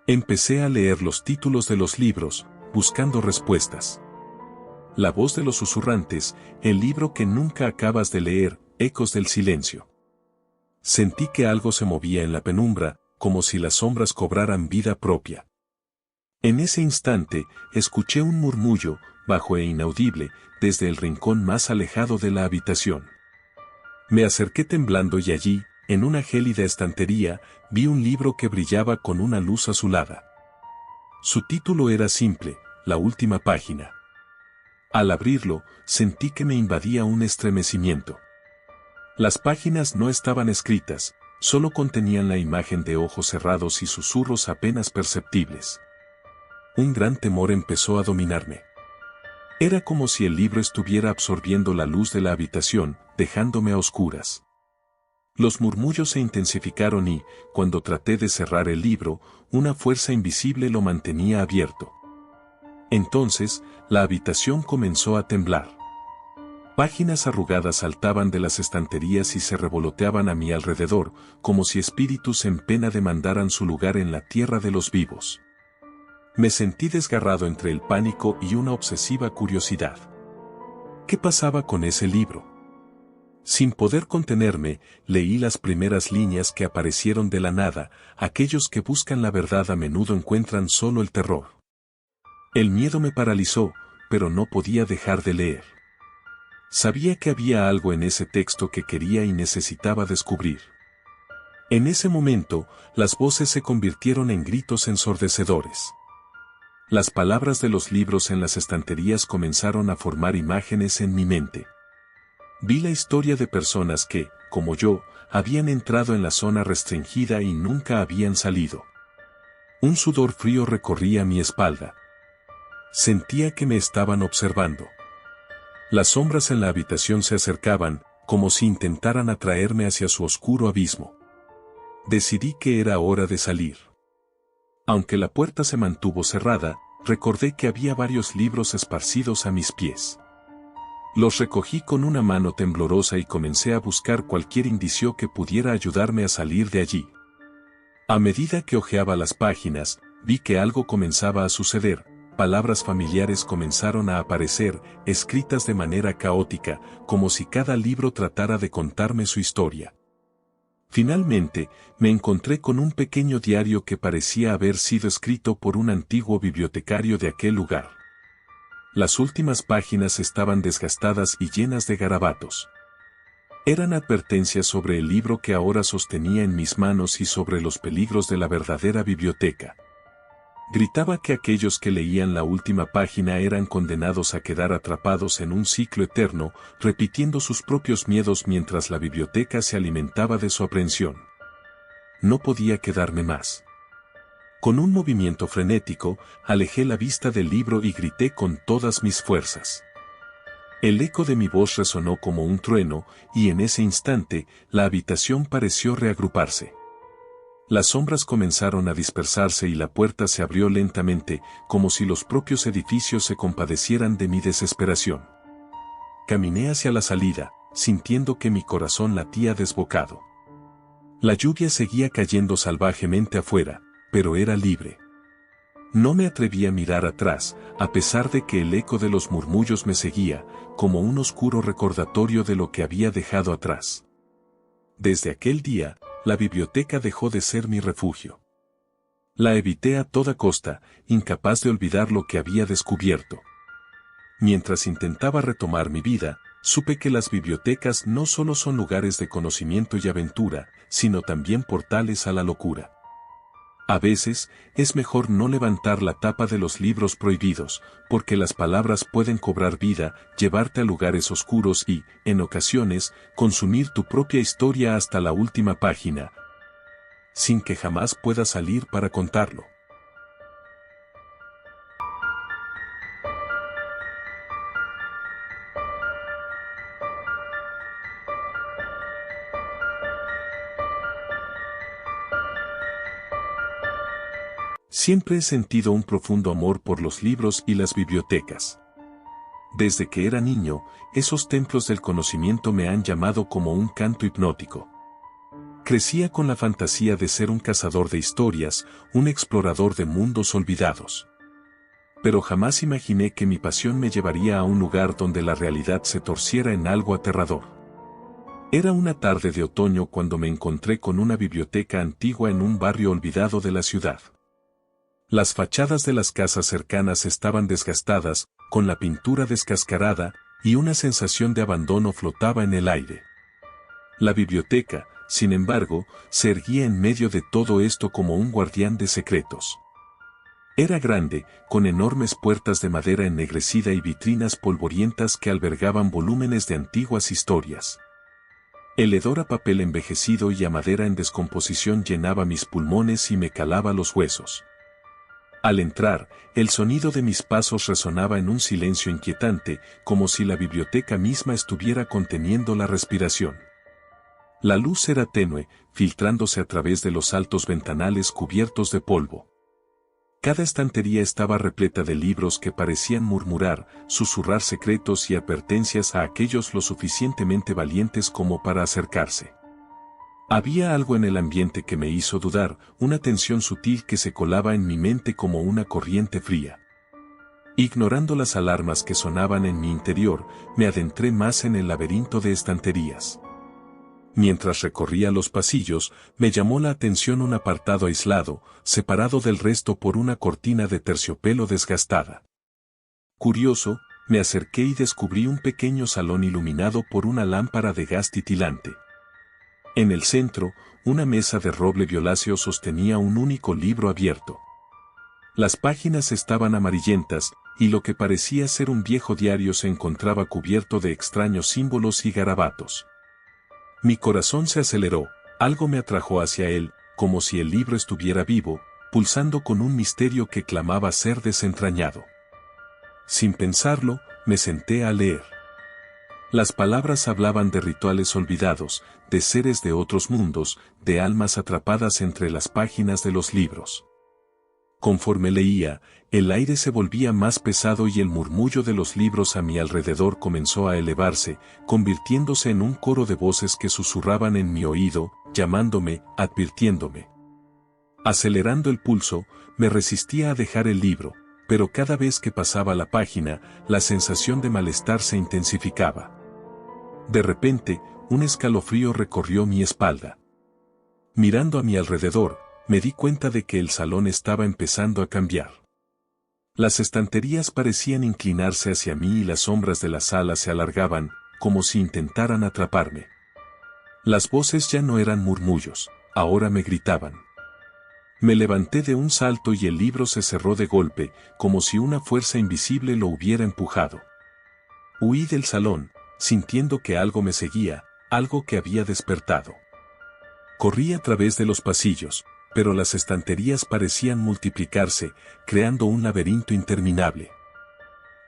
Empecé a leer los títulos de los libros, buscando respuestas. La voz de los susurrantes, el libro que nunca acabas de leer, ecos del silencio. Sentí que algo se movía en la penumbra, como si las sombras cobraran vida propia. En ese instante, escuché un murmullo, bajo e inaudible, desde el rincón más alejado de la habitación. Me acerqué temblando y allí, en una gélida estantería, vi un libro que brillaba con una luz azulada. Su título era simple, La última página. Al abrirlo, sentí que me invadía un estremecimiento. Las páginas no estaban escritas, solo contenían la imagen de ojos cerrados y susurros apenas perceptibles. Un gran temor empezó a dominarme. Era como si el libro estuviera absorbiendo la luz de la habitación, dejándome a oscuras. Los murmullos se intensificaron y, cuando traté de cerrar el libro, una fuerza invisible lo mantenía abierto. Entonces, la habitación comenzó a temblar. Páginas arrugadas saltaban de las estanterías y se revoloteaban a mi alrededor, como si espíritus en pena demandaran su lugar en la tierra de los vivos. Me sentí desgarrado entre el pánico y una obsesiva curiosidad. ¿Qué pasaba con ese libro? Sin poder contenerme, leí las primeras líneas que aparecieron de la nada. Aquellos que buscan la verdad a menudo encuentran solo el terror. El miedo me paralizó, pero no podía dejar de leer. Sabía que había algo en ese texto que quería y necesitaba descubrir. En ese momento, las voces se convirtieron en gritos ensordecedores. Las palabras de los libros en las estanterías comenzaron a formar imágenes en mi mente. Vi la historia de personas que, como yo, habían entrado en la zona restringida y nunca habían salido. Un sudor frío recorría mi espalda. Sentía que me estaban observando. Las sombras en la habitación se acercaban, como si intentaran atraerme hacia su oscuro abismo. Decidí que era hora de salir. Aunque la puerta se mantuvo cerrada, recordé que había varios libros esparcidos a mis pies. Los recogí con una mano temblorosa y comencé a buscar cualquier indicio que pudiera ayudarme a salir de allí. A medida que hojeaba las páginas, vi que algo comenzaba a suceder. Palabras familiares comenzaron a aparecer, escritas de manera caótica, como si cada libro tratara de contarme su historia. Finalmente, me encontré con un pequeño diario que parecía haber sido escrito por un antiguo bibliotecario de aquel lugar. Las últimas páginas estaban desgastadas y llenas de garabatos. Eran advertencias sobre el libro que ahora sostenía en mis manos y sobre los peligros de la verdadera biblioteca. Gritaba que aquellos que leían la última página eran condenados a quedar atrapados en un ciclo eterno, repitiendo sus propios miedos mientras la biblioteca se alimentaba de su aprensión. No podía quedarme más. Con un movimiento frenético, alejé la vista del libro y grité con todas mis fuerzas. El eco de mi voz resonó como un trueno, y en ese instante, la habitación pareció reagruparse. Las sombras comenzaron a dispersarse y la puerta se abrió lentamente, como si los propios edificios se compadecieran de mi desesperación. Caminé hacia la salida, sintiendo que mi corazón latía desbocado. La lluvia seguía cayendo salvajemente afuera, pero era libre. No me atreví a mirar atrás, a pesar de que el eco de los murmullos me seguía, como un oscuro recordatorio de lo que había dejado atrás. Desde aquel día, la biblioteca dejó de ser mi refugio. La evité a toda costa, incapaz de olvidar lo que había descubierto. Mientras intentaba retomar mi vida, supe que las bibliotecas no solo son lugares de conocimiento y aventura, sino también portales a la locura. A veces, es mejor no levantar la tapa de los libros prohibidos, porque las palabras pueden cobrar vida, llevarte a lugares oscuros y, en ocasiones, consumir tu propia historia hasta la última página, sin que jamás puedas salir para contarlo. Siempre he sentido un profundo amor por los libros y las bibliotecas. Desde que era niño, esos templos del conocimiento me han llamado como un canto hipnótico. Crecía con la fantasía de ser un cazador de historias, un explorador de mundos olvidados. Pero jamás imaginé que mi pasión me llevaría a un lugar donde la realidad se torciera en algo aterrador. Era una tarde de otoño cuando me encontré con una biblioteca antigua en un barrio olvidado de la ciudad. Las fachadas de las casas cercanas estaban desgastadas, con la pintura descascarada, y una sensación de abandono flotaba en el aire. La biblioteca, sin embargo, se erguía en medio de todo esto como un guardián de secretos. Era grande, con enormes puertas de madera ennegrecida y vitrinas polvorientas que albergaban volúmenes de antiguas historias. El hedor a papel envejecido y a madera en descomposición llenaba mis pulmones y me calaba los huesos. Al entrar, el sonido de mis pasos resonaba en un silencio inquietante, como si la biblioteca misma estuviera conteniendo la respiración. La luz era tenue, filtrándose a través de los altos ventanales cubiertos de polvo. Cada estantería estaba repleta de libros que parecían murmurar, susurrar secretos y advertencias a aquellos lo suficientemente valientes como para acercarse. Había algo en el ambiente que me hizo dudar, una tensión sutil que se colaba en mi mente como una corriente fría. Ignorando las alarmas que sonaban en mi interior, me adentré más en el laberinto de estanterías. Mientras recorría los pasillos, me llamó la atención un apartado aislado, separado del resto por una cortina de terciopelo desgastada. Curioso, me acerqué y descubrí un pequeño salón iluminado por una lámpara de gas titilante. En el centro, una mesa de roble violáceo sostenía un único libro abierto. Las páginas estaban amarillentas, y lo que parecía ser un viejo diario se encontraba cubierto de extraños símbolos y garabatos. Mi corazón se aceleró, algo me atrajo hacia él, como si el libro estuviera vivo, pulsando con un misterio que clamaba ser desentrañado. Sin pensarlo, me senté a leer. Las palabras hablaban de rituales olvidados, de seres de otros mundos, de almas atrapadas entre las páginas de los libros. Conforme leía, el aire se volvía más pesado y el murmullo de los libros a mi alrededor comenzó a elevarse, convirtiéndose en un coro de voces que susurraban en mi oído, llamándome, advirtiéndome. Acelerando el pulso, me resistía a dejar el libro, pero cada vez que pasaba la página, la sensación de malestar se intensificaba. De repente, un escalofrío recorrió mi espalda. Mirando a mi alrededor, me di cuenta de que el salón estaba empezando a cambiar. Las estanterías parecían inclinarse hacia mí y las sombras de la sala se alargaban, como si intentaran atraparme. Las voces ya no eran murmullos, ahora me gritaban. Me levanté de un salto y el libro se cerró de golpe, como si una fuerza invisible lo hubiera empujado. Huí del salón, sintiendo que algo me seguía, algo que había despertado. Corrí a través de los pasillos, pero las estanterías parecían multiplicarse, creando un laberinto interminable.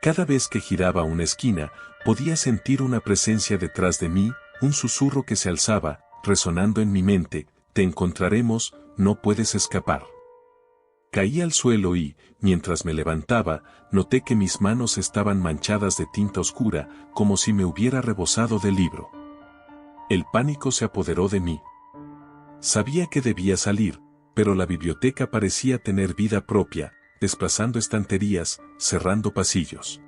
Cada vez que giraba una esquina, podía sentir una presencia detrás de mí, un susurro que se alzaba, resonando en mi mente, te encontraremos, no puedes escapar. Caí al suelo y, mientras me levantaba, noté que mis manos estaban manchadas de tinta oscura, como si me hubiera rebosado del libro. El pánico se apoderó de mí. Sabía que debía salir, pero la biblioteca parecía tener vida propia, desplazando estanterías, cerrando pasillos.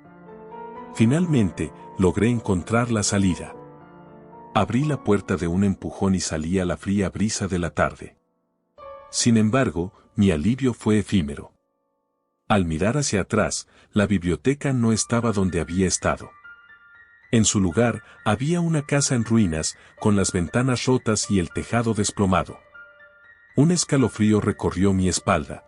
Finalmente, logré encontrar la salida. Abrí la puerta de un empujón y salí a la fría brisa de la tarde. Sin embargo, mi alivio fue efímero. Al mirar hacia atrás, la biblioteca no estaba donde había estado. En su lugar, había una casa en ruinas, con las ventanas rotas y el tejado desplomado. Un escalofrío recorrió mi espalda.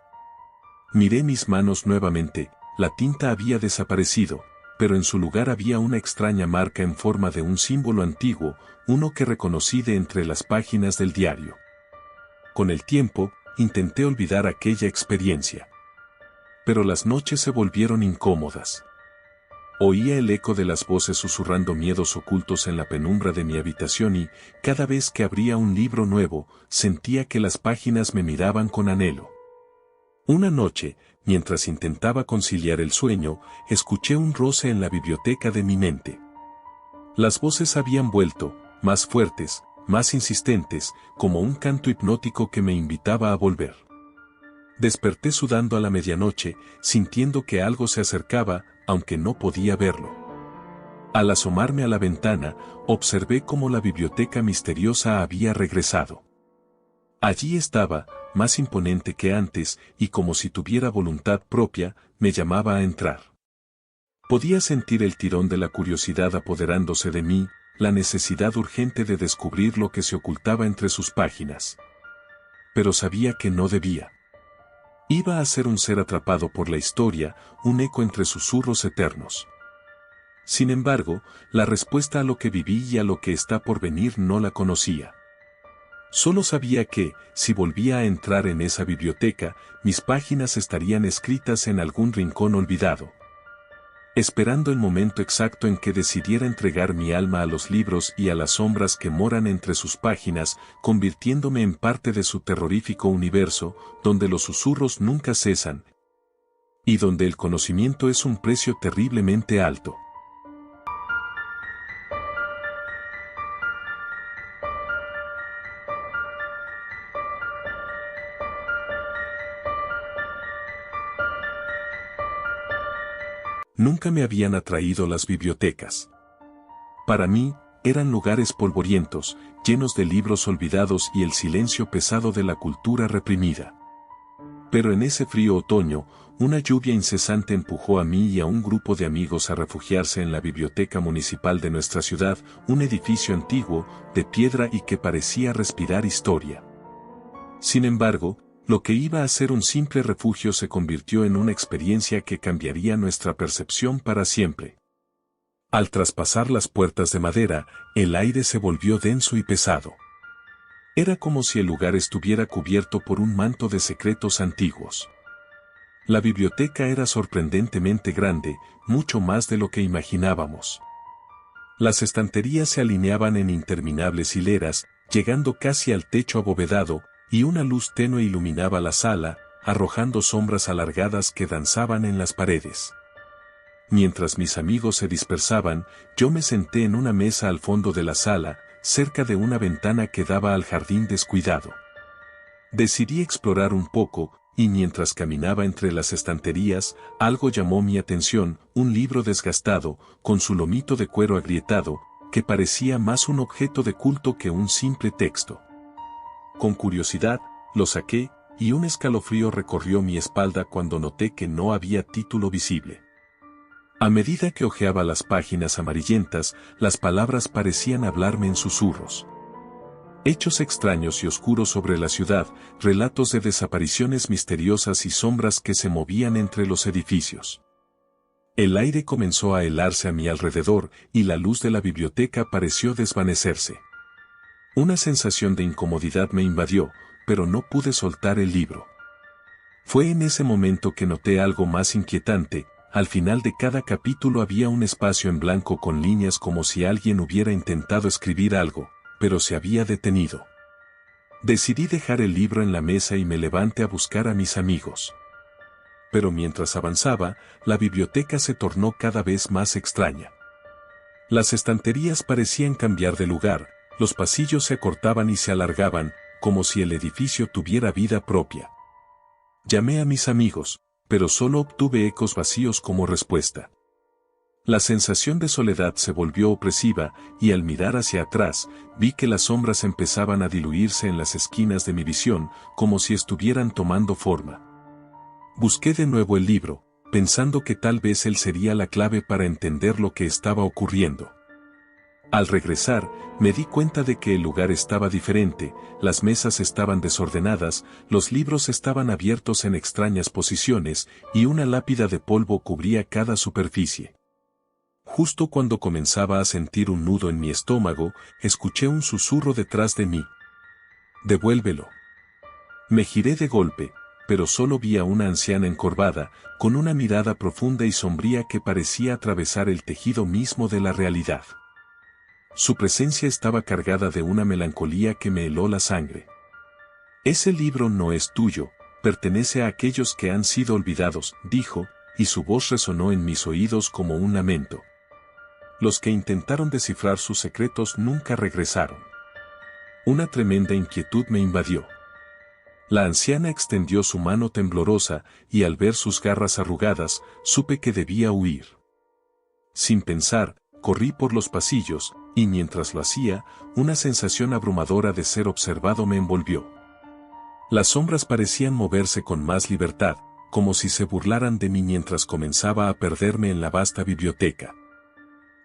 Miré mis manos nuevamente, la tinta había desaparecido, pero en su lugar había una extraña marca en forma de un símbolo antiguo, uno que reconocí de entre las páginas del diario. Con el tiempo, intenté olvidar aquella experiencia. Pero las noches se volvieron incómodas. Oía el eco de las voces susurrando miedos ocultos en la penumbra de mi habitación y, cada vez que abría un libro nuevo, sentía que las páginas me miraban con anhelo. Una noche, mientras intentaba conciliar el sueño, escuché un roce en la biblioteca de mi mente. Las voces habían vuelto, más fuertes, más insistentes, como un canto hipnótico que me invitaba a volver. Desperté sudando a la medianoche, sintiendo que algo se acercaba, aunque no podía verlo. Al asomarme a la ventana, observé cómo la biblioteca misteriosa había regresado. Allí estaba, más imponente que antes, y como si tuviera voluntad propia, me llamaba a entrar. Podía sentir el tirón de la curiosidad apoderándose de mí, la necesidad urgente de descubrir lo que se ocultaba entre sus páginas. Pero sabía que no debía. Iba a ser un ser atrapado por la historia, un eco entre susurros eternos. Sin embargo, la respuesta a lo que viví y a lo que está por venir no la conocía. Solo sabía que, si volvía a entrar en esa biblioteca, mis páginas estarían escritas en algún rincón olvidado. Esperando el momento exacto en que decidiera entregar mi alma a los libros y a las sombras que moran entre sus páginas, convirtiéndome en parte de su terrorífico universo, donde los susurros nunca cesan, y donde el conocimiento es un precio terriblemente alto. Nunca me habían atraído las bibliotecas. Para mí, eran lugares polvorientos, llenos de libros olvidados y el silencio pesado de la cultura reprimida. Pero en ese frío otoño, una lluvia incesante empujó a mí y a un grupo de amigos a refugiarse en la biblioteca municipal de nuestra ciudad, un edificio antiguo, de piedra y que parecía respirar historia. Sin embargo, lo que iba a ser un simple refugio se convirtió en una experiencia que cambiaría nuestra percepción para siempre. Al traspasar las puertas de madera, el aire se volvió denso y pesado. Era como si el lugar estuviera cubierto por un manto de secretos antiguos. La biblioteca era sorprendentemente grande, mucho más de lo que imaginábamos. Las estanterías se alineaban en interminables hileras, llegando casi al techo abovedado, y una luz tenue iluminaba la sala, arrojando sombras alargadas que danzaban en las paredes. Mientras mis amigos se dispersaban, yo me senté en una mesa al fondo de la sala, cerca de una ventana que daba al jardín descuidado. Decidí explorar un poco, y mientras caminaba entre las estanterías, algo llamó mi atención, un libro desgastado, con su lomito de cuero agrietado, que parecía más un objeto de culto que un simple texto. Con curiosidad, lo saqué, y un escalofrío recorrió mi espalda cuando noté que no había título visible. A medida que hojeaba las páginas amarillentas, las palabras parecían hablarme en susurros. Hechos extraños y oscuros sobre la ciudad, relatos de desapariciones misteriosas y sombras que se movían entre los edificios. El aire comenzó a helarse a mi alrededor, y la luz de la biblioteca pareció desvanecerse. Una sensación de incomodidad me invadió, pero no pude soltar el libro. Fue en ese momento que noté algo más inquietante. Al final de cada capítulo había un espacio en blanco con líneas como si alguien hubiera intentado escribir algo, pero se había detenido. Decidí dejar el libro en la mesa y me levanté a buscar a mis amigos. Pero mientras avanzaba, la biblioteca se tornó cada vez más extraña. Las estanterías parecían cambiar de lugar, los pasillos se acortaban y se alargaban, como si el edificio tuviera vida propia. Llamé a mis amigos, pero solo obtuve ecos vacíos como respuesta. La sensación de soledad se volvió opresiva, y al mirar hacia atrás, vi que las sombras empezaban a diluirse en las esquinas de mi visión, como si estuvieran tomando forma. Busqué de nuevo el libro, pensando que tal vez él sería la clave para entender lo que estaba ocurriendo. Al regresar, me di cuenta de que el lugar estaba diferente, las mesas estaban desordenadas, los libros estaban abiertos en extrañas posiciones, y una lápida de polvo cubría cada superficie. Justo cuando comenzaba a sentir un nudo en mi estómago, escuché un susurro detrás de mí. «Devuélvelo». Me giré de golpe, pero solo vi a una anciana encorvada, con una mirada profunda y sombría que parecía atravesar el tejido mismo de la realidad. Su presencia estaba cargada de una melancolía que me heló la sangre. «Ese libro no es tuyo», pertenece a aquellos que han sido olvidados, dijo, y su voz resonó en mis oídos como un lamento. Los que intentaron descifrar sus secretos nunca regresaron. Una tremenda inquietud me invadió. La anciana extendió su mano temblorosa, y al ver sus garras arrugadas, supe que debía huir. Sin pensar, corrí por los pasillos, y mientras lo hacía, una sensación abrumadora de ser observado me envolvió. Las sombras parecían moverse con más libertad, como si se burlaran de mí mientras comenzaba a perderme en la vasta biblioteca.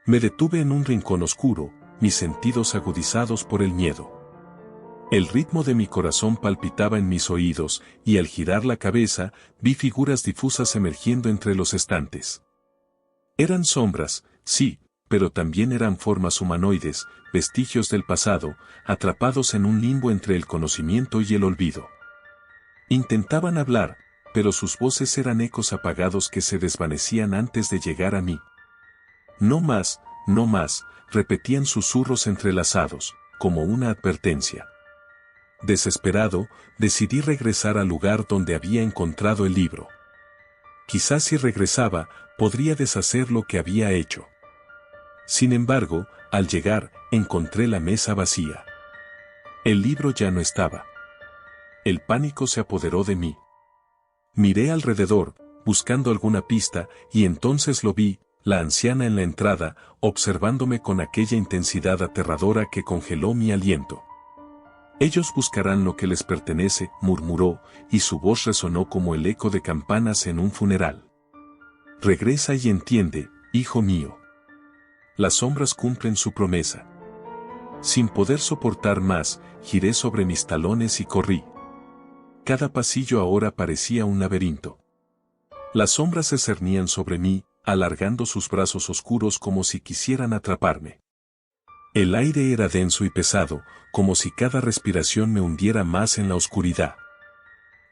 Me detuve en un rincón oscuro, mis sentidos agudizados por el miedo. El ritmo de mi corazón palpitaba en mis oídos, y al girar la cabeza, vi figuras difusas emergiendo entre los estantes. Eran sombras, sí, pero también eran formas humanoides, vestigios del pasado, atrapados en un limbo entre el conocimiento y el olvido. Intentaban hablar, pero sus voces eran ecos apagados que se desvanecían antes de llegar a mí. No más, repetían susurros entrelazados, como una advertencia. Desesperado, decidí regresar al lugar donde había encontrado el libro. Quizás si regresaba, podría deshacer lo que había hecho. Sin embargo, al llegar, encontré la mesa vacía. El libro ya no estaba. El pánico se apoderó de mí. Miré alrededor, buscando alguna pista, y entonces lo vi, la anciana en la entrada, observándome con aquella intensidad aterradora que congeló mi aliento. Ellos buscarán lo que les pertenece, murmuró, y su voz resonó como el eco de campanas en un funeral. Regresa y entiende, hijo mío. Las sombras cumplen su promesa. Sin poder soportar más, giré sobre mis talones y corrí. Cada pasillo ahora parecía un laberinto. Las sombras se cernían sobre mí, alargando sus brazos oscuros como si quisieran atraparme. El aire era denso y pesado, como si cada respiración me hundiera más en la oscuridad.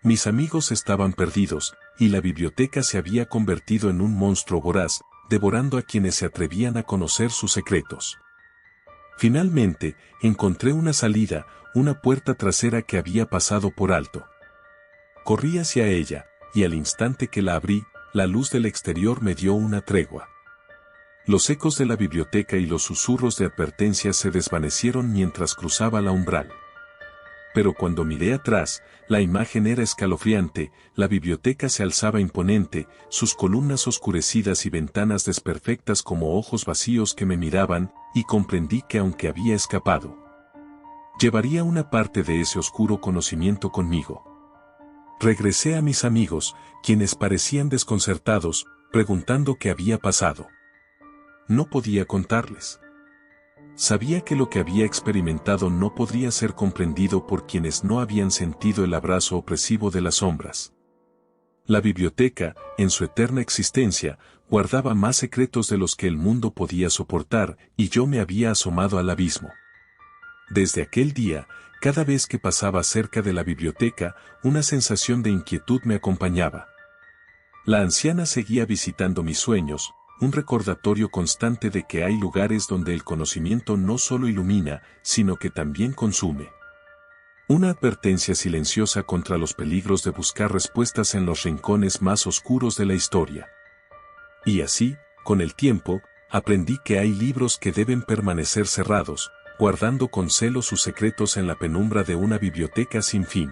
Mis amigos estaban perdidos, y la biblioteca se había convertido en un monstruo voraz, devorando a quienes se atrevían a conocer sus secretos. Finalmente, encontré una salida, una puerta trasera que había pasado por alto. Corrí hacia ella, y al instante que la abrí, la luz del exterior me dio una tregua. Los ecos de la biblioteca y los susurros de advertencia se desvanecieron mientras cruzaba la umbral. Pero cuando miré atrás, la imagen era escalofriante, la biblioteca se alzaba imponente, sus columnas oscurecidas y ventanas desperfectas como ojos vacíos que me miraban, y comprendí que aunque había escapado, llevaría una parte de ese oscuro conocimiento conmigo. Regresé a mis amigos, quienes parecían desconcertados, preguntando qué había pasado. No podía contarles. Sabía que lo que había experimentado no podría ser comprendido por quienes no habían sentido el abrazo opresivo de las sombras. La biblioteca, en su eterna existencia, guardaba más secretos de los que el mundo podía soportar, y yo me había asomado al abismo. Desde aquel día, cada vez que pasaba cerca de la biblioteca, una sensación de inquietud me acompañaba. La anciana seguía visitando mis sueños, un recordatorio constante de que hay lugares donde el conocimiento no solo ilumina, sino que también consume. Una advertencia silenciosa contra los peligros de buscar respuestas en los rincones más oscuros de la historia. Y así, con el tiempo, aprendí que hay libros que deben permanecer cerrados, guardando con celo sus secretos en la penumbra de una biblioteca sin fin.